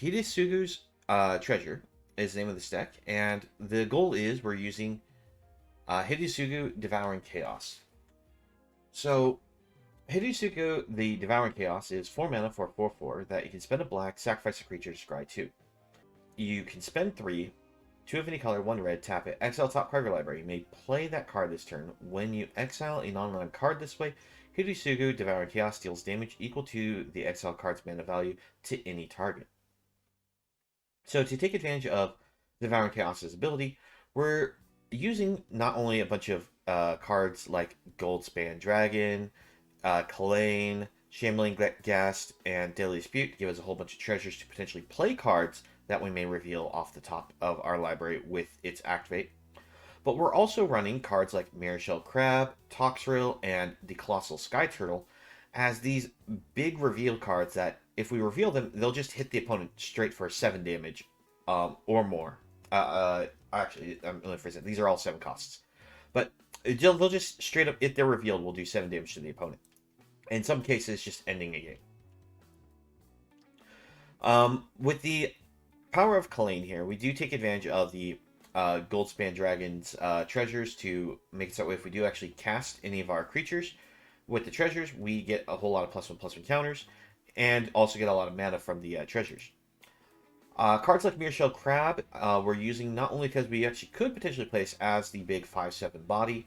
Hidestugu's treasure is the name of this deck, and the goal is we're using Hidestugu Devouring Chaos. So, Hidestugu the Devouring Chaos is 4 mana for 4/4 that you can spend a black, sacrifice a creature, scry 2. You can spend 3, 2 of any color, 1 red, tap it, exile top card of your library. You may play that card this turn. When you exile a non-land card this way, Hidestugu Devouring Chaos deals damage equal to the exile card's mana value to any target. So to take advantage of Devouring Chaos's ability, we're using not only a bunch of cards like Goldspan Dragon, Kalain, Shambling Ghast, and Daily Dispute to give us a whole bunch of treasures to potentially play cards that we may reveal off the top of our library with its activate. But we're also running cards like Mirrorshell Crab, Toxrill, and the Colossal Skyturtle as these big reveal cards that, if we reveal them, they'll just hit the opponent straight for 7 damage or more. Actually, I'm going to phrase it. These are all 7 costs. But they'll just straight up, if they're revealed, will do 7 damage to the opponent. In some cases, just ending a game. With the power of Kalain here, we do take advantage of the Goldspan Dragon's treasures to make it so if we do actually cast any of our creatures with the treasures, we get a whole lot of +1/+1 counters, and also get a lot of mana from the treasures. Cards like Mirrorshell Crab we're using not only because we actually could potentially place as the big 5/7 body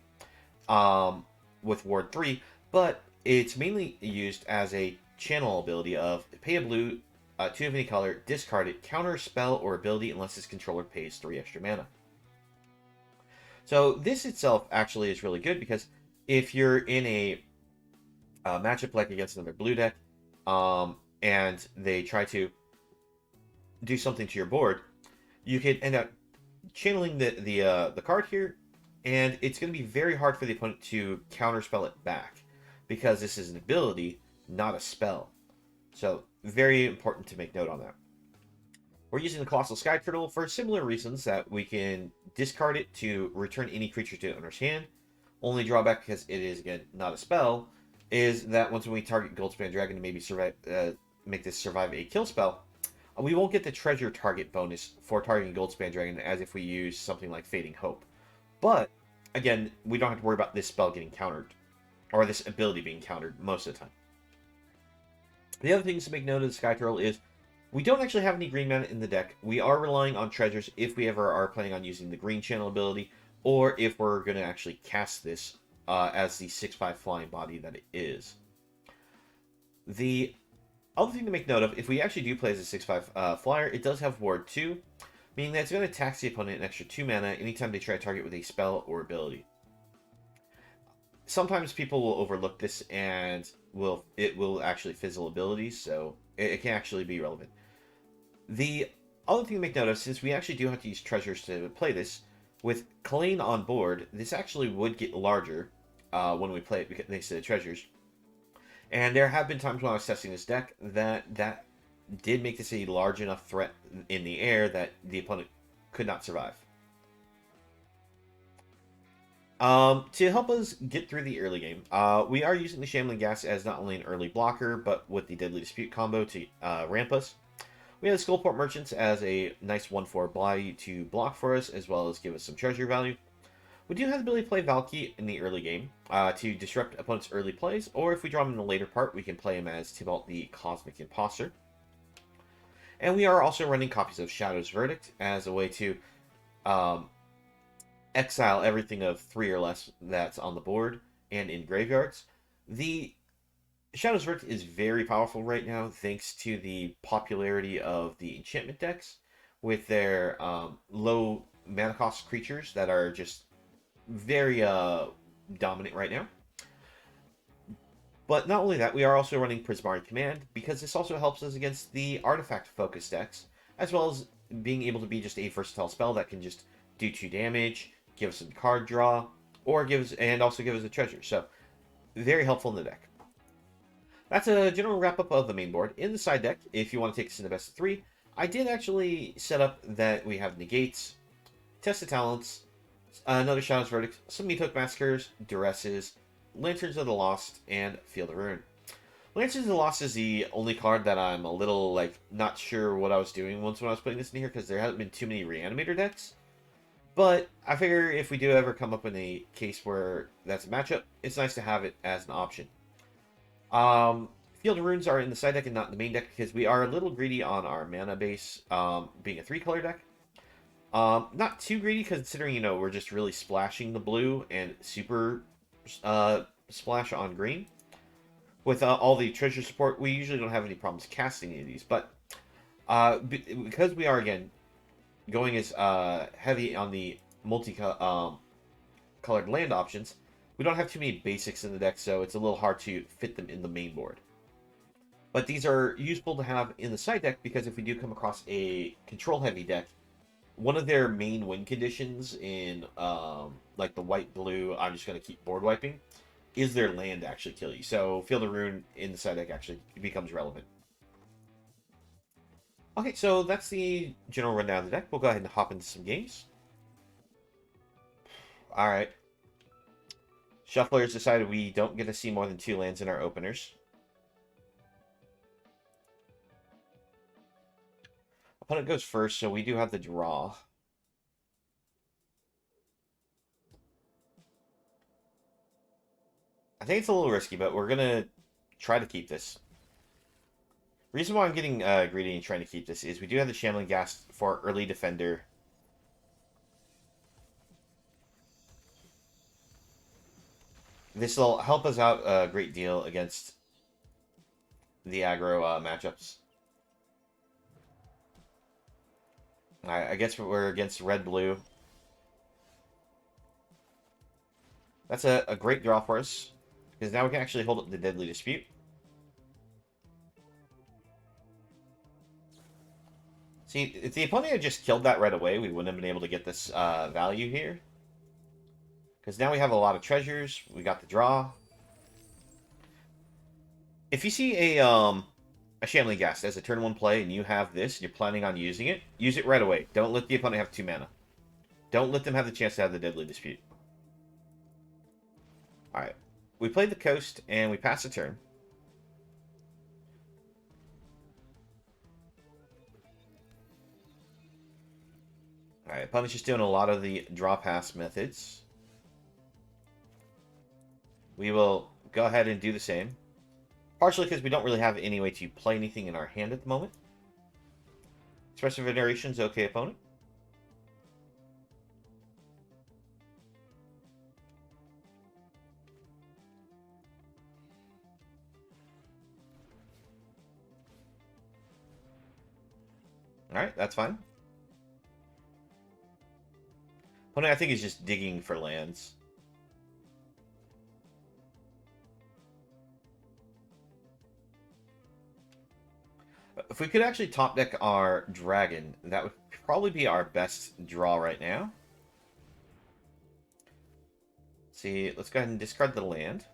with Ward 3, but it's mainly used as a channel ability of pay a blue, 2 of any color, discard it, counter a spell or ability unless its controller pays 3 extra mana. So this itself actually is really good because if you're in a matchup like against another blue deck, and they try to do something to your board, you could end up channeling the card here, and it's going to be very hard for the opponent to counterspell it back because this is an ability, not a spell. So very important to make note on that. We're using the Colossal Skyturtle for similar reasons that we can discard it to return any creature to the owner's hand. Only drawback, because it is, again, not a spell, is that once we target Goldspan Dragon to maybe survive, make this survive a kill spell, we won't get the treasure target bonus for targeting Goldspan Dragon as if we use something like Fading Hope. But, again, we don't have to worry about this spell getting countered, or this ability being countered most of the time. The other things to make note of the Skyturtle is we don't actually have any green mana in the deck. We are relying on treasures if we ever are planning on using the green channel ability, or if we're going to actually cast this as the 6/5 flying body that it is. The other thing to make note of, if we actually do play as a 6/5 flyer, it does have Ward 2, meaning that it's going to tax the opponent an extra 2 mana anytime they try to target with a spell or ability. Sometimes people will overlook this and it will actually fizzle abilities, so it can actually be relevant. The other thing to make note of, since we actually do have to use treasures to play this, with Kalain on board, this actually would get larger when we play it thanks to the treasures. And there have been times when I was testing this deck that did make this a large enough threat in the air that the opponent could not survive. To help us get through the early game, we are using the Shambling Ghast as not only an early blocker, but with the Deadly Dispute combo to ramp us. We have the Skullport Merchants as a nice 1/4 body to block for us, as well as give us some treasure value. We do have the ability to play Valki in the early game to disrupt opponents' early plays, or if we draw him in the later part, we can play him as Tybalt the Cosmic Imposter. And we are also running copies of Shadow's Verdict as a way to exile everything of 3 or less that's on the board and in graveyards. The Shadow's Verdict is very powerful right now thanks to the popularity of the enchantment decks with their low mana cost creatures that are just very dominant right now. But not only that, we are also running Prismari Command because this also helps us against the artifact focused decks, as well as being able to be just a versatile spell that can just do 2 damage, give us some card draw, or also give us a treasure. So very helpful in the deck. That's a general wrap up of the main board. In the side deck, if you want to take us in the best of 3, I did actually set up that we have Negates, Test of Talents, another Shadow's Verdict, some Meathook Massacres, Duresses, Lanterns of the Lost, and Field of Ruin. Lances of the Lost is the only card that I'm a little, like, not sure what I was doing once when I was putting this in here, because there haven't been too many Reanimator decks. But I figure if we do ever come up in a case where that's a matchup, it's nice to have it as an option. Field of Runes are in the side deck and not in the main deck, because we are a little greedy on our mana base, being a 3-color deck. Not too greedy, considering, you know, we're just really splashing the blue and super splash on green. With all the treasure support, we usually don't have any problems casting any of these. But because we are, again, going as heavy on the multi-colored land options, we don't have too many basics in the deck, so it's a little hard to fit them in the main board. But these are useful to have in the side deck, because if we do come across a control-heavy deck, one of their main win conditions in like the white-blue, I'm just going to keep board wiping, is their land to actually kill you. So Field of Rune in the side deck actually becomes relevant. Okay, so that's the general rundown of the deck. We'll go ahead and hop into some games. Alright. Shufflers decided we don't get to see more than 2 lands in our openers. Opponent goes first, so we do have the draw. I think it's a little risky, but we're going to try to keep this. Reason why I'm getting greedy and trying to keep this is we do have the Shambling Ghast for early defender. This will help us out a great deal against the aggro matchups. I guess we're against red-blue. That's a great draw for us, because now we can actually hold up the Deadly Dispute. See, if the opponent had just killed that right away, we wouldn't have been able to get this value here. Because now we have a lot of treasures. We got the draw. If you see a Shambling Ghast as a turn 1 play and you have this and you're planning on using it, use it right away. Don't let the opponent have 2 mana. Don't let them have the chance to have the Deadly Dispute. Alright. We played the coast and we passed the turn. Alright, opponent's just doing a lot of the draw pass methods. We will go ahead and do the same. Partially because we don't really have any way to play anything in our hand at the moment. Expressive Veneration's okay, opponent. Alright, that's fine. Opponent, I think, is just digging for lands. If we could actually top deck our dragon, that would probably be our best draw right now. See, let's go ahead and discard the land.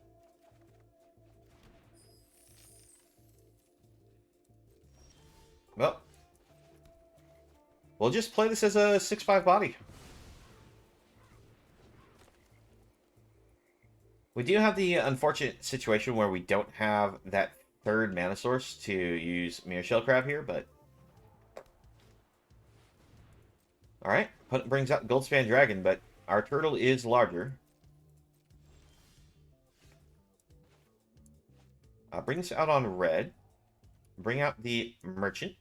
Well, we'll just play this as a 6/5 body. We do have the unfortunate situation where we don't have that third mana source to use Mirrorshell Crab here, but... Alright, opponent brings out Goldspan Dragon, but our turtle is larger. Bring this out on red. Bring out the Merchant.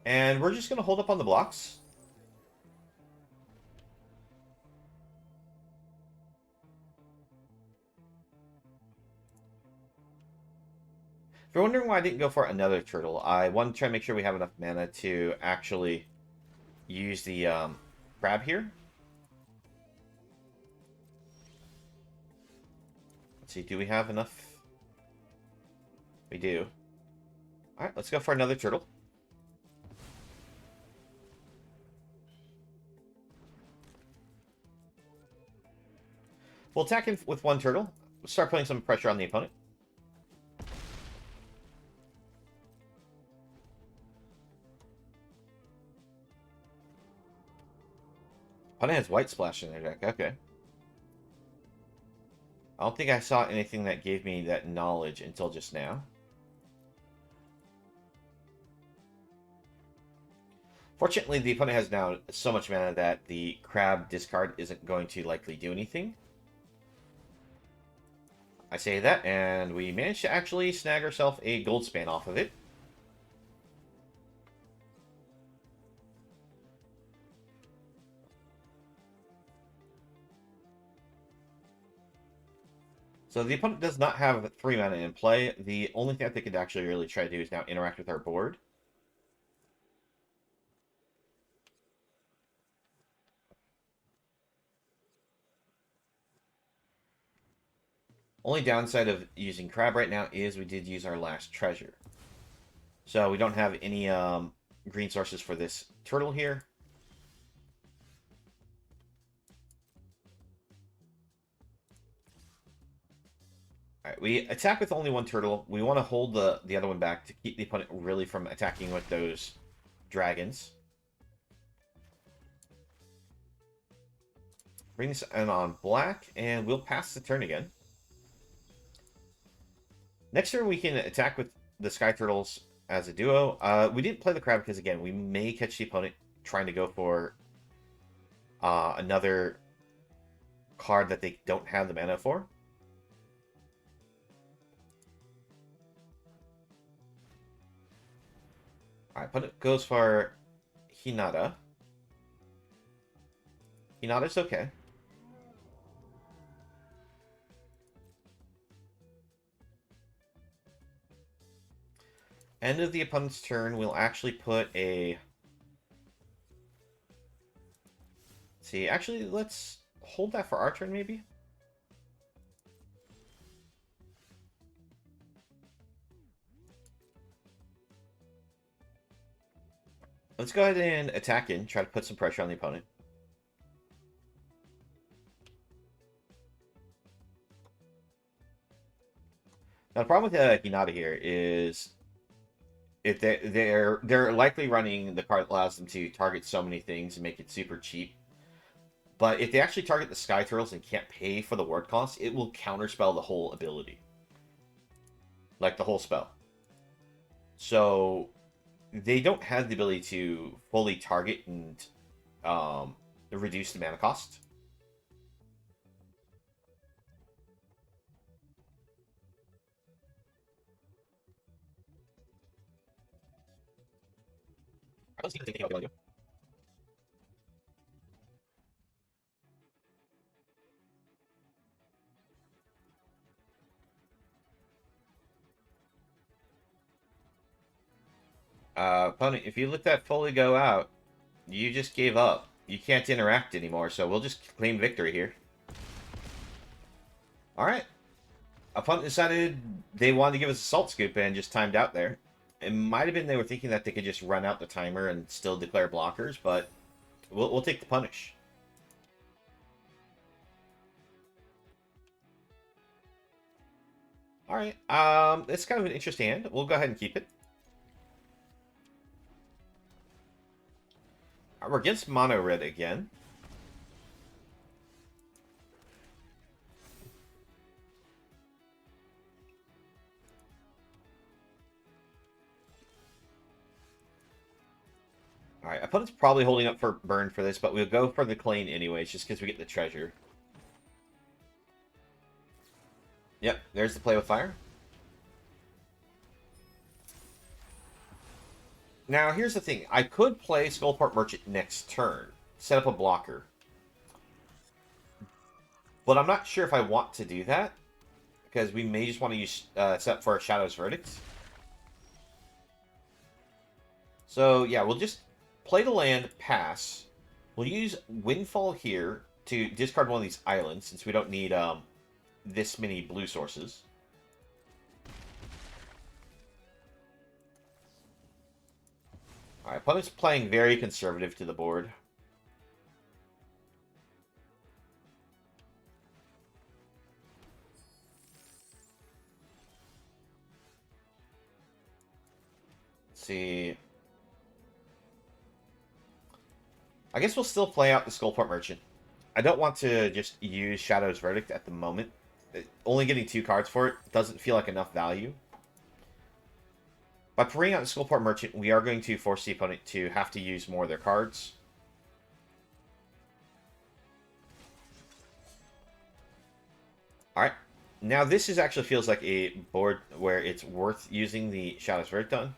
And we're just going to hold up on the blocks. If you're wondering why I didn't go for another turtle, I wanted to try and make sure we have enough mana to actually use the crab here. Let's see, do we have enough? We do. Alright, let's go for another turtle. We'll attack him with 1 turtle. We'll start putting some pressure on the opponent. Opponent has white splash in their deck. Okay. I don't think I saw anything that gave me that knowledge until just now. Fortunately, the opponent has now so much mana that the crab discard isn't going to likely do anything. I say that, and we managed to actually snag ourselves a Goldspan off of it. So the opponent does not have 3 mana in play. The only thing that they could actually really try to do is now interact with our board. Only downside of using crab right now is we did use our last treasure. So we don't have any green sources for this turtle here. Alright, we attack with only one turtle. We want to hold the other one back to keep the opponent really from attacking with those dragons. Bring this in on black, and we'll pass the turn again. Next turn, we can attack with the Sky Turtles as a duo. We didn't play the crab because, again, we may catch the opponent trying to go for another card that they don't have the mana for. Alright, opponent goes for Hinata. Hinata's okay. End of the opponent's turn, we'll actually put a... See, actually, let's hold that for our turn, maybe? Let's go ahead and attack in, try to put some pressure on the opponent. Now, the problem with Hinata here is if they're likely running the card that allows them to target so many things and make it super cheap. But if they actually target the Sky Turtles and can't pay for the ward cost, it will counterspell the whole ability. Like the whole spell. So they don't have the ability to fully target and reduce the mana cost. Let's see what they can do. Opponent, if you let that fully go out, you just gave up. You can't interact anymore, so we'll just claim victory here. Alright. Opponent decided they wanted to give us a Salt Scoop and just timed out there. It might have been they were thinking that they could just run out the timer and still declare blockers, but we'll take the punish. Alright, it's kind of an interesting hand. We'll go ahead and keep it. We're against mono red again. Alright, opponent's probably holding up for burn for this, but we'll go for the Kalain anyways, just because we get the treasure. Yep, there's the play with fire. Now, here's the thing. I could play Skullport Merchant next turn. Set up a blocker. But I'm not sure if I want to do that. Because we may just want to use set up for a Shadow's Verdict. So, yeah, we'll just play the land, pass. We'll use Windfall here to discard one of these islands, since we don't need this many blue sources. Alright, opponent's playing very conservative to the board. Let's see. I guess we'll still play out the Skullport Merchant. I don't want to just use Shadow's Verdict at the moment. only getting 2 cards for it doesn't feel like enough value. By bringing out the Skullport Merchant, we are going to force the opponent to have to use more of their cards. Alright. Now this actually feels like a board where it's worth using the Shadow's Verdict on.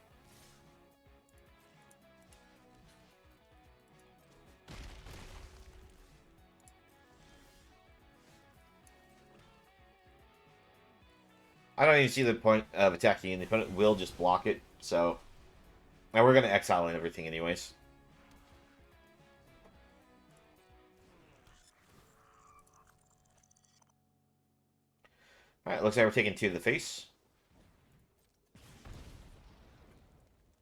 I don't even see the point of attacking, and the opponent will just block it, so... Now we're going to exile and everything anyways. Alright, looks like we're taking 2 to the face.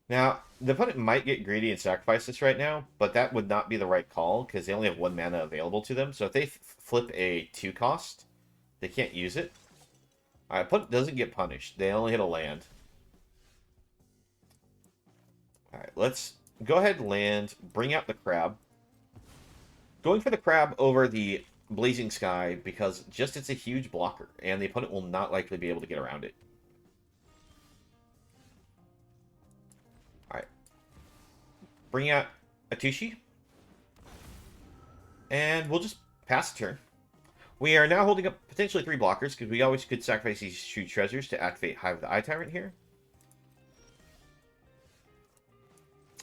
Now, the opponent might get greedy and sacrifice this right now, but that would not be the right call, because they only have 1 mana available to them. So if they flip a 2 cost, they can't use it. Alright, opponent doesn't get punished. They only hit a land. Alright, let's go ahead and land, bring out the crab. Going for the crab over the Blazing Sky because just it's a huge blocker, and the opponent will not likely be able to get around it. Alright. Bring out Atsushi. And we'll just pass the turn. We are now holding up potentially 3 blockers, because we always could sacrifice these huge treasures to activate Hive the Eye Tyrant here.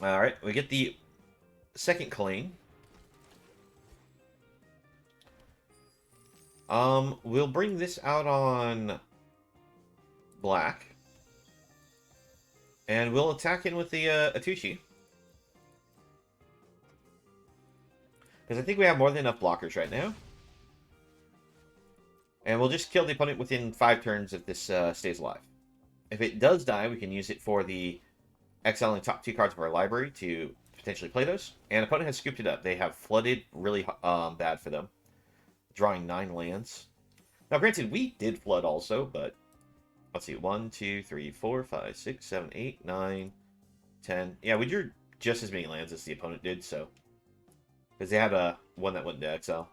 Alright, we get the second Kalain. We'll bring this out on black. And we'll attack in with the Atsushi. Because I think we have more than enough blockers right now. And we'll just kill the opponent within 5 turns if this stays alive. If it does die, we can use it for the exiling top 2 cards of our library to potentially play those. And opponent has scooped it up. They have flooded really bad for them. Drawing 9 lands. Now, granted, we did flood also, but let's see. 1, 2, 3, 4, 5, 6, 7, 8, 9, 10. Yeah, we drew just as many lands as the opponent did, so. Because they had one that went into exile.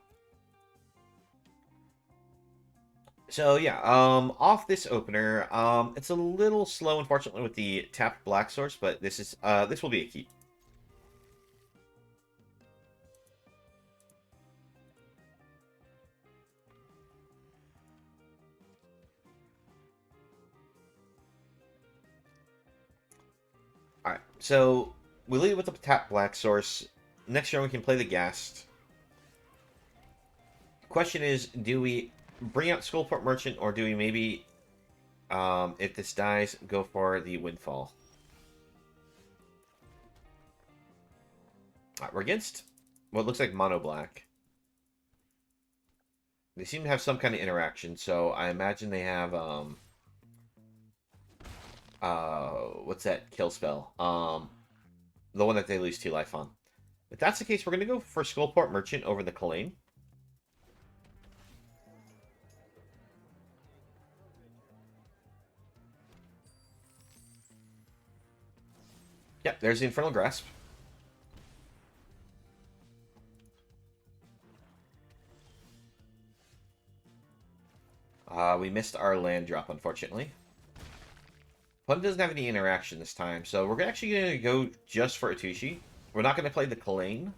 So yeah, off this opener, it's a little slow, unfortunately, with the tapped black source, but this will be a keep. All right, so we lead with the tapped black source. Next turn we can play the Ghast. Question is, do we bring out Skullport Merchant, or do we maybe, if this dies, go for the Windfall? Alright, we're against what looks like mono black. They seem to have some kind of interaction, so I imagine they have, what's that kill spell? The one that they lose 2 life on. If that's the case, we're going to go for Skullport Merchant over the Kalain. Yep, there's the Infernal Grasp. We missed our land drop, unfortunately. Opponent doesn't have any interaction this time, so we're actually going to go just for Atsushi. We're not going to play the Kalain.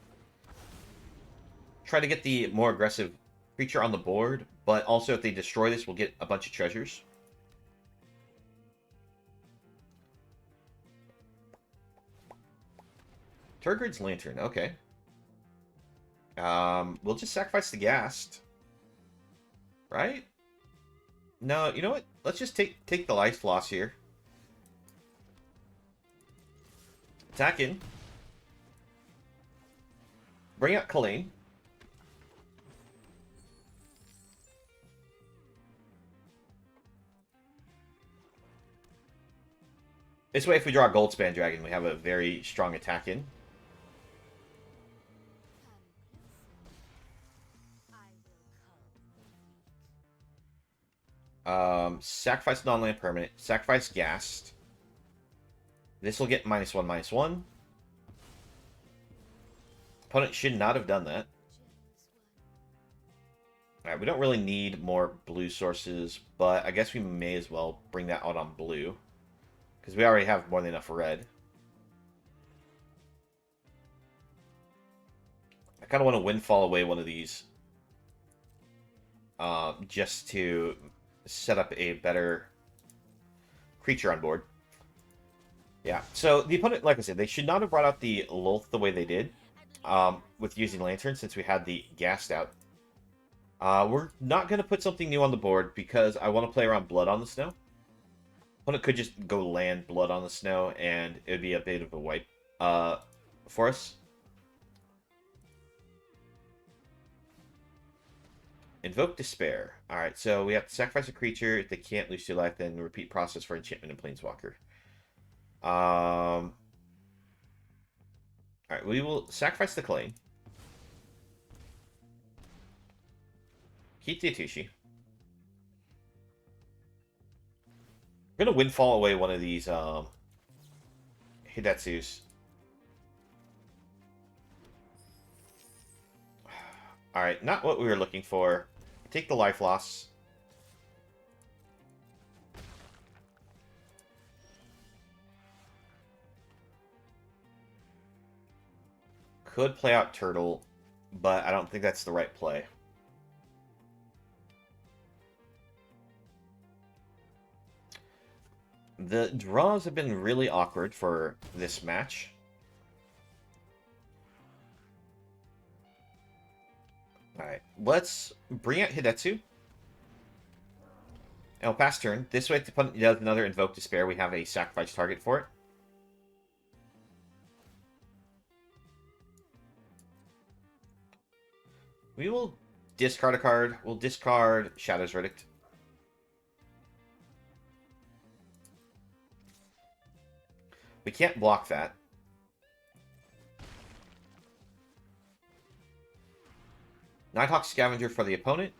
Try to get the more aggressive creature on the board, but also if they destroy this, we'll get a bunch of treasures. Turgid's Lantern, okay. We'll just sacrifice the Ghast. Right? No, you know what? Let's just take the life loss here. Attack in. Bring out Kalain. This way, if we draw a Goldspan Dragon, we have a very strong attack in. Sacrifice non-land permanent. Sacrifice Ghast. This will get -1/-1. Opponent should not have done that. Alright, we don't really need more blue sources, but I guess we may as well bring that out on blue. Because we already have more than enough red. I kind of want to windfall away one of these. Just to set up a better creature on board. Yeah, so the opponent, like I said, they should not have brought out the Lolth the way they did. With using Lantern, since we had the Ghast out. We're not going to put something new on the board because I want to play around Blood on the Snow. Opponent could just go land Blood on the Snow, and it would be a bit of a wipe for us. Invoke Despair. Alright, so we have to sacrifice a creature. If they can't lose 2 life, then repeat process for enchantment and planeswalker. Alright, we will sacrifice the Kalain. Keep the Atsushi. We're going to windfall away one of these Hidetsugus. Alright, not what we were looking for. Take the life loss. Could play out Turtle, but I don't think that's the right play. The draws have been really awkward for this match. Alright, let's bring out Hidetsugu. And we'll pass turn. This way, if the opponent does another Invoke Despair, we have a sacrifice target for it. We will discard a card. We'll discard Shadow's Verdict. We can't block that. Nighthawk Scavenger for the opponent.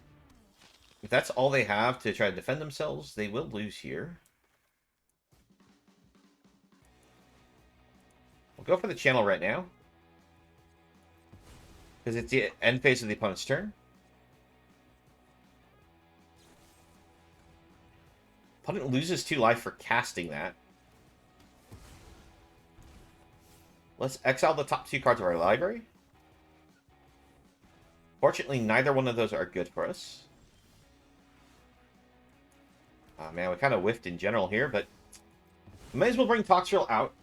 If that's all they have to try to defend themselves, they will lose here. We'll go for the channel right now. Because it's the end phase of the opponent's turn. Opponent loses 2 life for casting that. Let's exile the top 2 cards of our library. Fortunately, neither one of those are good for us. Oh man, we kind of whiffed in general here, but we may as well bring Toxrill out.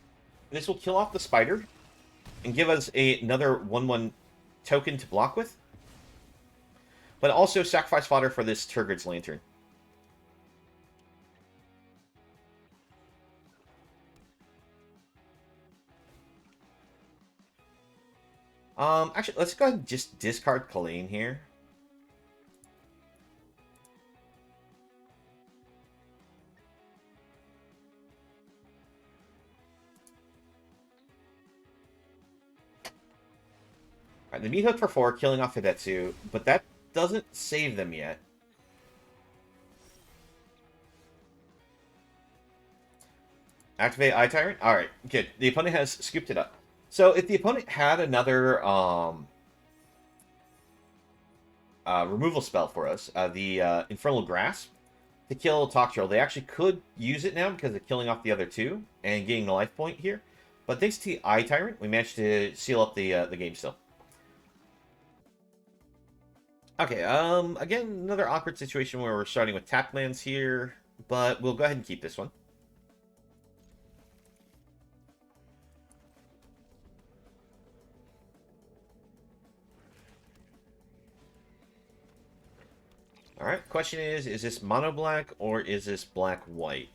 This will kill off the spider and give us another 1/1 token to block with. But also sacrifice fodder for this Turgid's Lantern. Actually, let's go ahead and just discard Kalain here. Alright, the Meat Hook for 4, killing off Hidetsugu, but that doesn't save them yet. Activate Eye Tyrant? Alright, good. The opponent has scooped it up. So if the opponent had another removal spell for us, the Infernal Grasp, to kill Toxrill, they actually could use it now because of killing off the other 2 and getting the life point here. But thanks to Eye Tyrant, we managed to seal up the game still. Okay, again, another awkward situation where we're starting with tap lands here, but we'll go ahead and keep this one. Alright, question is this mono black or is this black white?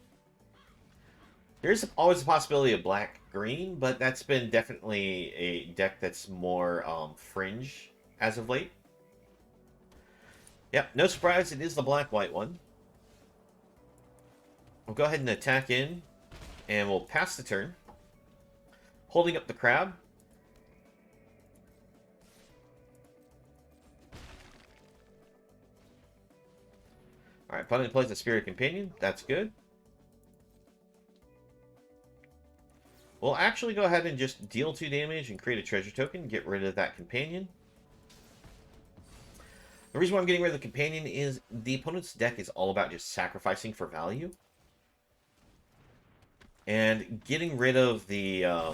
There's always a possibility of black green, but that's been definitely a deck that's more fringe as of late. Yep, no surprise, it is the black white one. We'll go ahead and attack in, and we'll pass the turn. Holding up the crab. Alright, opponent plays a Spirit Companion. That's good. We'll actually go ahead and just deal 2 damage and create a treasure token. Get rid of that companion. The reason why I'm getting rid of the companion is the opponent's deck is all about just sacrificing for value. And getting rid of the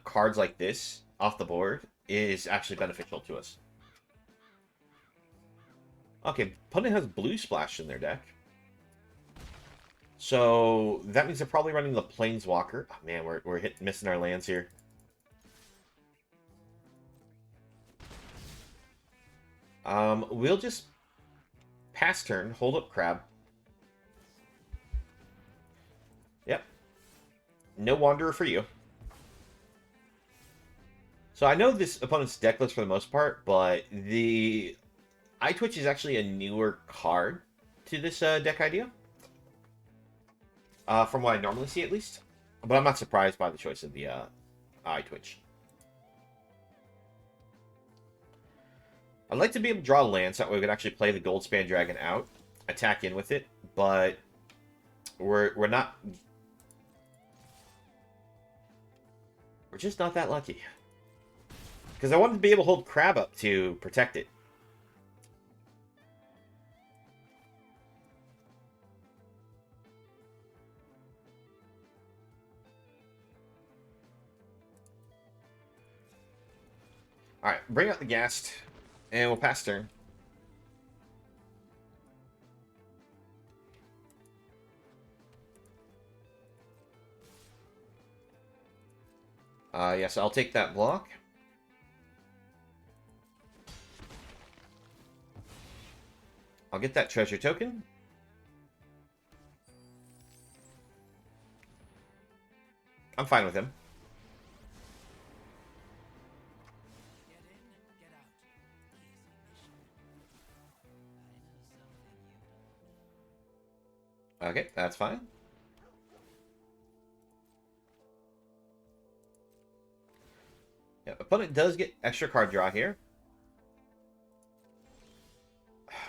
cards like this off the board is actually beneficial to us. Okay, opponent has blue splash in their deck. So that means they're probably running the Planeswalker. Oh, man, we're missing our lands here. We'll just pass turn, hold up Crab. Yep. No Wanderer for you. So I know this opponent's deck list for the most part, but the Eye Twitch is actually a newer card to this deck idea. From what I normally see, at least. But I'm not surprised by the choice of the Eye Twitch. I'd like to be able to draw lands so that way we could actually play the Goldspan Dragon out, attack in with it, but we're not. We're just not that lucky. Because I wanted to be able to hold Crab up to protect it. Alright, bring out the Ghast, and we'll pass turn. Yes, I'll take that block. I'll get that treasure token. I'm fine with him. Okay, that's fine. Yeah, opponent does get extra card draw here.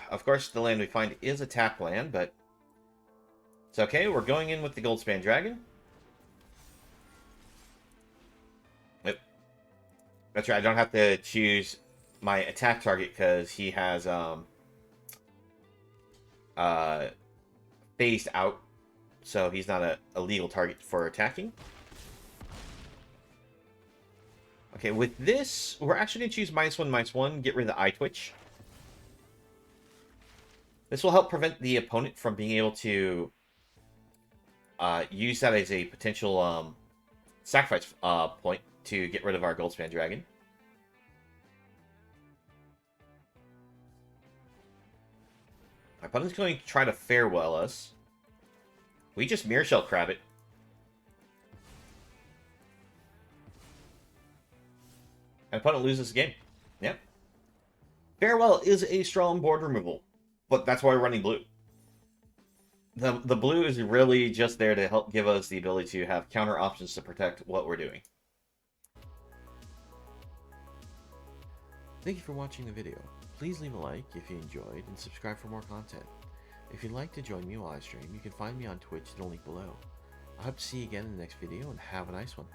Of course, the land we find is a tap land, but it's okay. We're going in with the Goldspan Dragon. Yep. That's right. I don't have to choose my attack target because he has phased out, so he's not a legal target for attacking. Okay, with this, we're actually going to choose -1/-1, get rid of the Eye Twitch. This will help prevent the opponent from being able to use that as a potential sacrifice point to get rid of our Goldspan Dragon. Our opponent's going to try to farewell us. We just Mirrorshell Crab it. And opponent loses the game. Yep. Farewell is a strong board removal, but that's why we're running blue. The blue is really just there to help give us the ability to have counter options to protect what we're doing. Thank you for watching the video. Please leave a like if you enjoyed and subscribe for more content. If you'd like to join me while I stream, you can find me on Twitch, the link below. I hope to see you again in the next video and have a nice one.